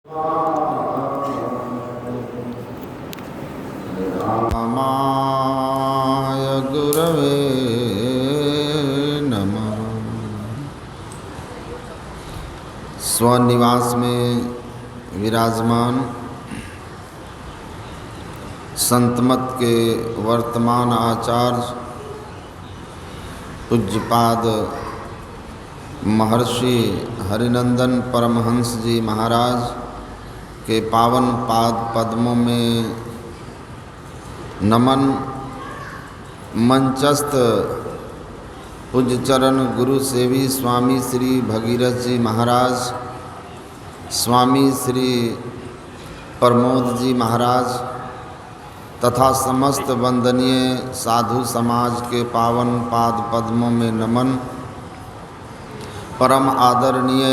रामाय गुरवे नमः। स्वनिवास में विराजमान संतमत के वर्तमान आचार्य पूज्यपाद महर्षि हरिनंदन परमहंस जी महाराज के पावन पाद पद्मों में नमन। मंचस्थ पूज्य चरण गुरु सेवी स्वामी श्री भगीरथ जी महाराज, स्वामी श्री प्रमोद जी महाराज तथा समस्त वंदनीय साधु समाज के पावन पाद पद्मों में नमन। परम आदरणीय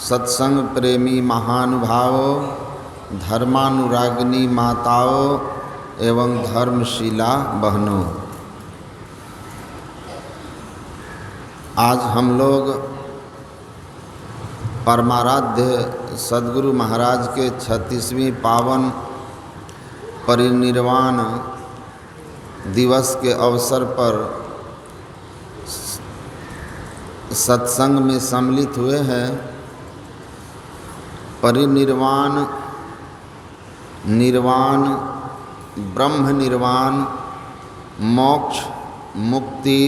सत्संग प्रेमी महानुभावों, धर्मानुरागिनी माताओं एवं धर्मशीला बहनों, आज हम लोग परमाराध्य सद्गुरु महाराज के 36वीं पावन परिनिर्वाण दिवस के अवसर पर सत्संग में सम्मिलित हुए हैं। परिनिर्वाण, निर्वाण, ब्रह्म निर्वाण, मोक्ष, मुक्ति,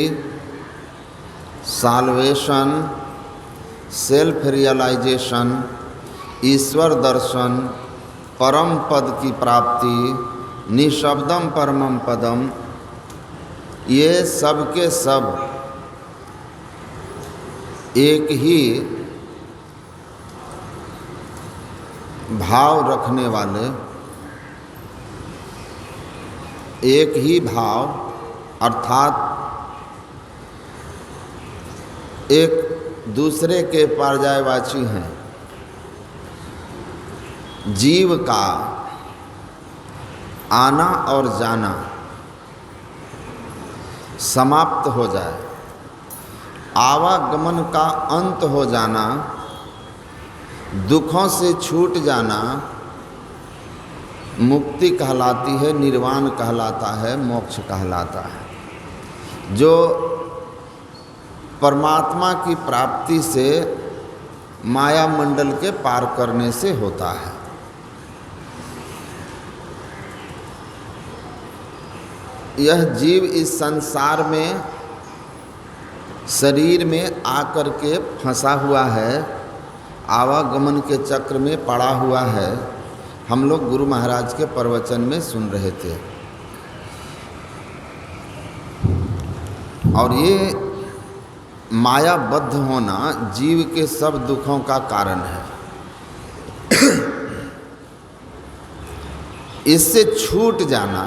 साल्वेशन, सेल्फ रियलाइजेशन, ईश्वर दर्शन, परम पद की प्राप्ति, निशब्दम परमम पदम, ये सब के सब एक ही भाव रखने वाले, एक ही भाव अर्थात एक दूसरे के पर्यायवाची हैं। जीव का आना और जाना समाप्त हो जाए, आवागमन का अंत हो जाना, दुखों से छूट जाना मुक्ति कहलाती है, निर्वाण कहलाता है, मोक्ष कहलाता है। जो परमात्मा की प्राप्ति से माया मंडल के पार करने से होता है। यह जीव इस संसार में शरीर में आकर के फंसा हुआ है, आवागमन के चक्र में पड़ा हुआ है। हम लोग गुरु महाराज के प्रवचन में सुन रहे थे और ये मायाबद्ध होना जीव के सब दुखों का कारण है। इससे छूट जाना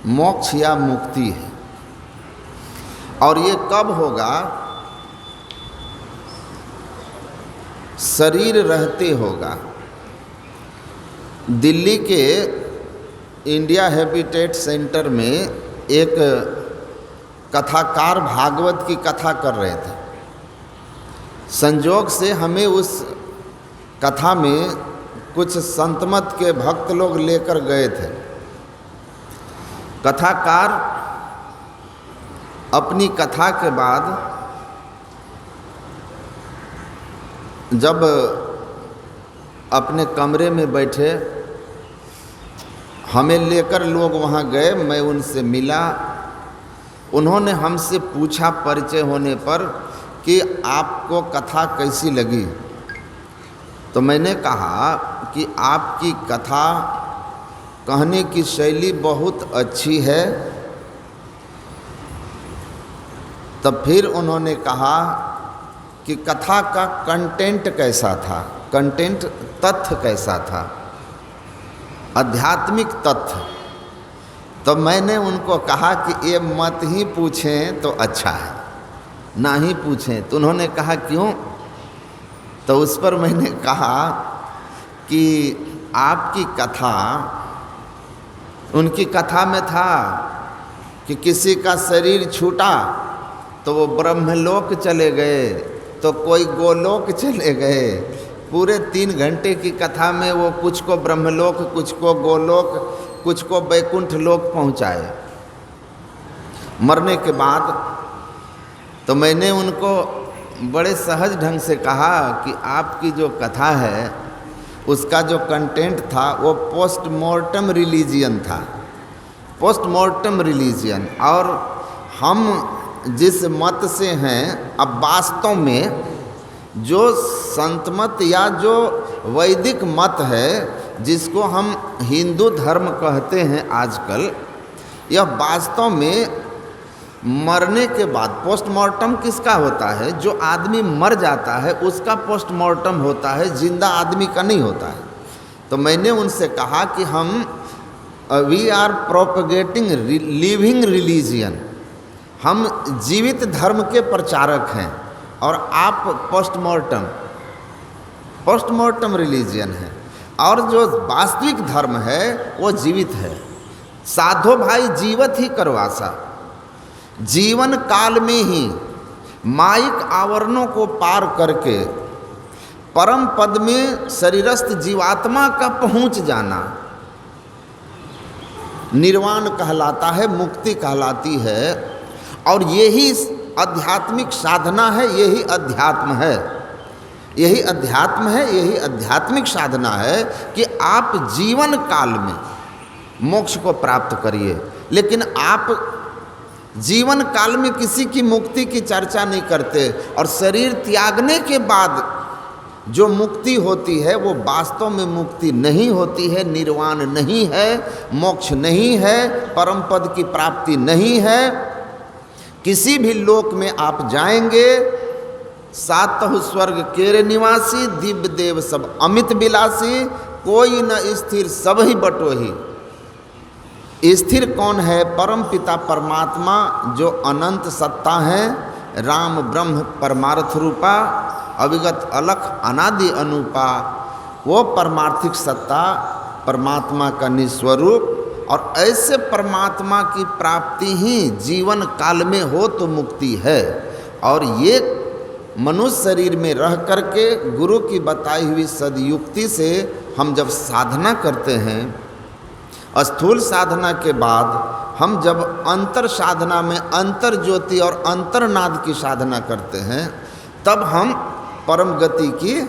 मोक्ष या मुक्ति है। और ये कब होगा? शरीर रहते होगा। दिल्ली के इंडिया हैबिटेट सेंटर में एक कथाकार भागवत की कथा कर रहे थे। संजोग से हमें उस कथा में कुछ संतमत के भक्त लोग लेकर गए थे। कथाकार अपनी कथा के बाद जब अपने कमरे में बैठे, हमें लेकर लोग वहाँ गए। मैं उनसे मिला। उन्होंने हमसे पूछा परिचय होने पर कि आपको कथा कैसी लगी। तो मैंने कहा कि आपकी कथा कहने की शैली बहुत अच्छी है। तब फिर उन्होंने कहा कि कथा का कंटेंट कैसा था, कंटेंट तथ्य कैसा था, आध्यात्मिक तथ्य। तो मैंने उनको कहा कि ये मत ही पूछें तो अच्छा है, ना ही पूछें। तो उन्होंने कहा क्यों? तो उस पर मैंने कहा कि आपकी कथा, उनकी कथा में था कि किसी का शरीर छूटा तो वो ब्रह्मलोक चले गए, तो कोई गोलोक चले गए, पूरे 3 घंटे की कथा में वो कुछ को ब्रह्मलोक, कुछ को गोलोक, कुछ को वैकुंठ लोक पहुँचाए। मरने के बाद तो मैंने उनको बड़े सहज ढंग से कहा कि आपकी जो कथा है उसका जो कंटेंट था वो पोस्टमॉर्टम रिलीजियन था, पोस्टमॉर्टम रिलीजियन। और हम जिस मत से हैं, अब वास्तव में जो संत मत या जो वैदिक मत है जिसको हम हिंदू धर्म कहते हैं आजकल, यह वास्तव में मरने के बाद पोस्टमार्टम किसका होता है? जो आदमी मर जाता है उसका पोस्टमार्टम होता है, जिंदा आदमी का नहीं होता है। तो मैंने उनसे कहा कि हम we are propagating living religion, हम जीवित धर्म के प्रचारक हैं और आप पोस्टमार्टम रिलीजियन है। और जो वास्तविक धर्म है वो जीवित है। साधो भाई जीवत ही करवासा, जीवन काल में ही माइक आवरणों को पार करके परम पद में शरीरस्थ जीवात्मा का पहुंच जाना निर्वाण कहलाता है, मुक्ति कहलाती है। और यही आध्यात्मिक साधना है, यही अध्यात्म है, यही अध्यात्म है, यही आध्यात्मिक साधना है कि आप जीवन काल में मोक्ष को प्राप्त करिए। लेकिन आप जीवन काल में किसी की मुक्ति की चर्चा नहीं करते, और शरीर त्यागने के बाद जो मुक्ति होती है वो वास्तव में मुक्ति नहीं होती है, निर्वाण नहीं है, मोक्ष नहीं है, परम पद की प्राप्ति नहीं है। किसी भी लोक में आप जाएंगे, सातहु स्वर्ग केरे निवासी, दिव्य देव सब अमित बिलासी, कोई न स्थिर सब ही बटोही। स्थिर कौन है? परम पिता परमात्मा जो अनंत सत्ता है, राम ब्रह्म परमार्थ रूपा, अविगत अलख अनादि अनुपा, वो परमार्थिक सत्ता परमात्मा का निस्वरूप। और ऐसे परमात्मा की प्राप्ति ही जीवन काल में हो तो मुक्ति है। और ये मनुष्य शरीर में रह करके गुरु की बताई हुई सदयुक्ति से हम जब साधना करते हैं, स्थूल साधना के बाद हम जब अंतर साधना में अंतर ज्योति और अंतरनाद की साधना करते हैं, तब हम परम गति की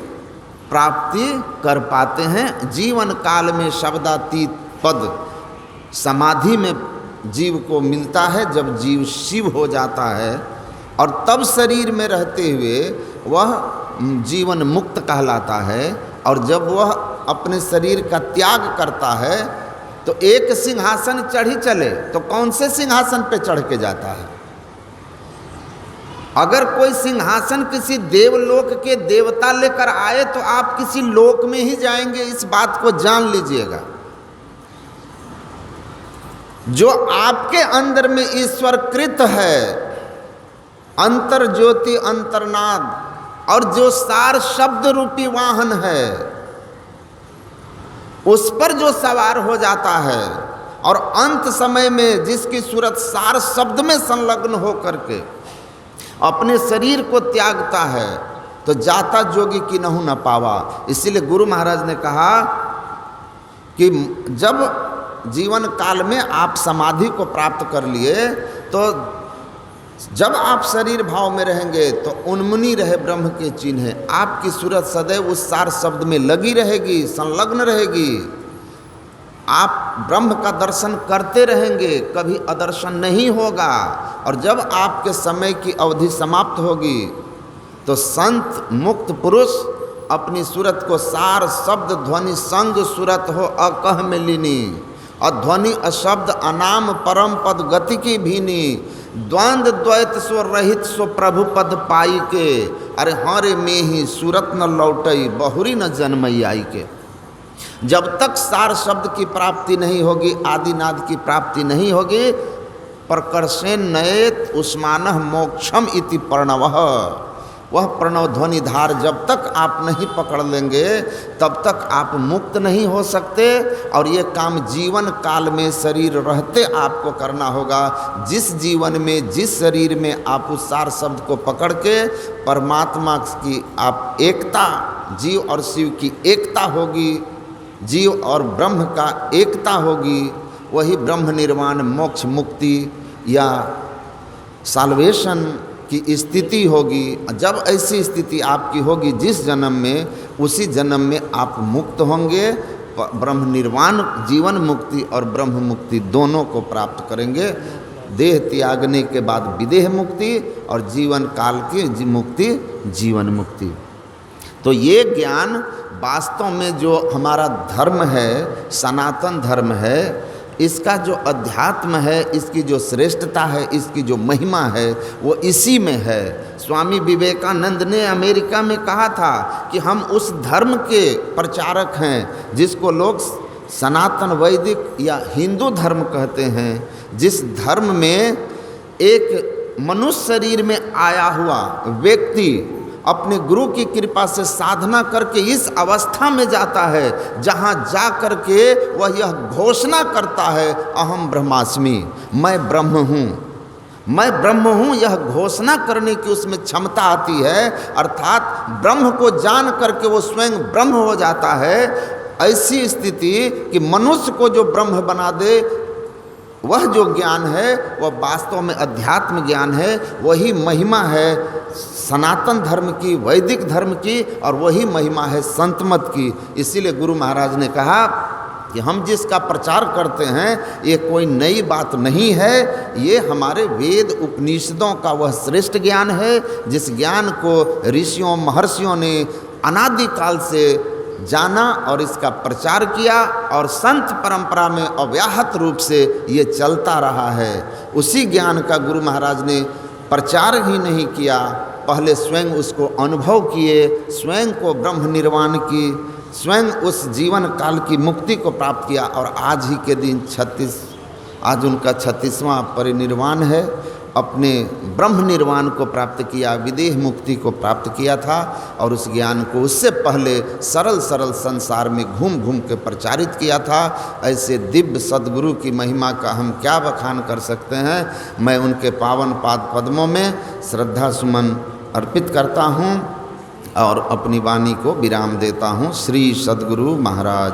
प्राप्ति कर पाते हैं। जीवन काल में शब्दातीत पद समाधि में जीव को मिलता है, जब जीव शिव हो जाता है, और तब शरीर में रहते हुए वह जीवन मुक्त कहलाता है। और जब वह अपने शरीर का त्याग करता है तो एक सिंहासन चढ़ी चले तो कौन से सिंहासन पे चढ़ के जाता है? अगर कोई सिंहासन किसी देवलोक के देवता लेकर आए तो आप किसी लोक में ही जाएंगे, इस बात को जान लीजिएगा। जो आपके अंदर में ईश्वरकृत है, अंतर ज्योति अंतर्नाद, और जो सार शब्द रूपी वाहन है, उस पर जो सवार हो जाता है और अंत समय में जिसकी सूरत सार शब्द में संलग्न हो करके अपने शरीर को त्यागता है, तो जाता जोगी की नहु न पावा। इसीलिए गुरु महाराज ने कहा कि जब जीवन काल में आप समाधि को प्राप्त कर लिए, तो जब आप शरीर भाव में रहेंगे तो उन्मुनि रहे ब्रह्म के चिन्ह, आपकी सूरत सदैव उस सार शब्द में लगी रहेगी, संलग्न रहेगी। आप ब्रह्म का दर्शन करते रहेंगे, कभी अदर्शन नहीं होगा। और जब आपके समय की अवधि समाप्त होगी तो संत मुक्त पुरुष अपनी सूरत को सार शब्द ध्वनि संग सूरत हो अकह में लीनी, अध्वनि अशब्द अनाम परम पद गति की भीनी, द्वंद्व द्वैत सो रहित सो प्रभु पद पाई के, अरे हरे में ही सूरत न लौटई बहुरी न जन्मई आई के। जब तक सार शब्द की प्राप्ति नहीं होगी, आदिनाद की प्राप्ति नहीं होगी, प्रकर्षेण नयेत उस्मानः मोक्षम इति प्रणवः, वह प्रणव ध्वनि धार जब तक आप नहीं पकड़ लेंगे तब तक आप मुक्त नहीं हो सकते। और ये काम जीवन काल में शरीर रहते आपको करना होगा। जिस जीवन में जिस शरीर में आप उस सार शब्द को पकड़ के परमात्मा की आप एकता जीव और शिव की एकता होगी, जीव और ब्रह्म का एकता होगी, वही ब्रह्म निर्वाण मोक्ष मुक्ति या साल्वेशन की स्थिति होगी। जब ऐसी स्थिति आपकी होगी जिस जन्म में, उसी जन्म में आप मुक्त होंगे, ब्रह्म निर्वाण जीवन मुक्ति और ब्रह्म मुक्ति दोनों को प्राप्त करेंगे। देह त्यागने के बाद विदेह मुक्ति और जीवन काल की मुक्ति जीवन मुक्ति। तो ये ज्ञान वास्तव में जो हमारा धर्म है, सनातन धर्म है, इसका जो अध्यात्म है, इसकी जो श्रेष्ठता है, इसकी जो महिमा है, वो इसी में है। स्वामी विवेकानंद ने अमेरिका में कहा था कि हम उस धर्म के प्रचारक हैं जिसको लोग सनातन वैदिक या हिंदू धर्म कहते हैं, जिस धर्म में एक मनुष्य शरीर में आया हुआ व्यक्ति अपने गुरु की कृपा से साधना करके इस अवस्था में जाता है जहाँ जा कर के वह यह घोषणा करता है, अहम ब्रह्मास्मि, मैं ब्रह्म हूँ, मैं ब्रह्म हूँ। यह घोषणा करने की उसमें क्षमता आती है, अर्थात ब्रह्म को जान करके वो स्वयं ब्रह्म हो जाता है। ऐसी स्थिति कि मनुष्य को जो ब्रह्म बना दे, वह जो ज्ञान है वह वास्तव में अध्यात्म ज्ञान है। वही महिमा है सनातन धर्म की, वैदिक धर्म की, और वही महिमा है संत मत की। इसीलिए गुरु महाराज ने कहा कि हम जिसका प्रचार करते हैं ये कोई नई बात नहीं है, ये हमारे वेद उपनिषदों का वह श्रेष्ठ ज्ञान है, जिस ज्ञान को ऋषियों महर्षियों ने अनादिकाल से जाना और इसका प्रचार किया, और संत परंपरा में अव्याहत रूप से ये चलता रहा है। उसी ज्ञान का गुरु महाराज ने प्रचार ही नहीं किया, पहले स्वयं उसको अनुभव किए, स्वयं को ब्रह्म निर्वाण की, स्वयं उस जीवन काल की मुक्ति को प्राप्त किया। और आज ही के दिन आज उनका 36वां परिनिर्वाण है। अपने ब्रह्म निर्वाण को प्राप्त किया, विदेह मुक्ति को प्राप्त किया था, और उस ज्ञान को उससे पहले सरल सरल संसार में घूम घूम के प्रचारित किया था। ऐसे दिव्य सद्गुरु की महिमा का हम क्या बखान कर सकते हैं। मैं उनके पावन पाद पद्मों में श्रद्धा सुमन अर्पित करता हूँ और अपनी वाणी को विराम देता हूँ। श्री सद्गुरु महाराज।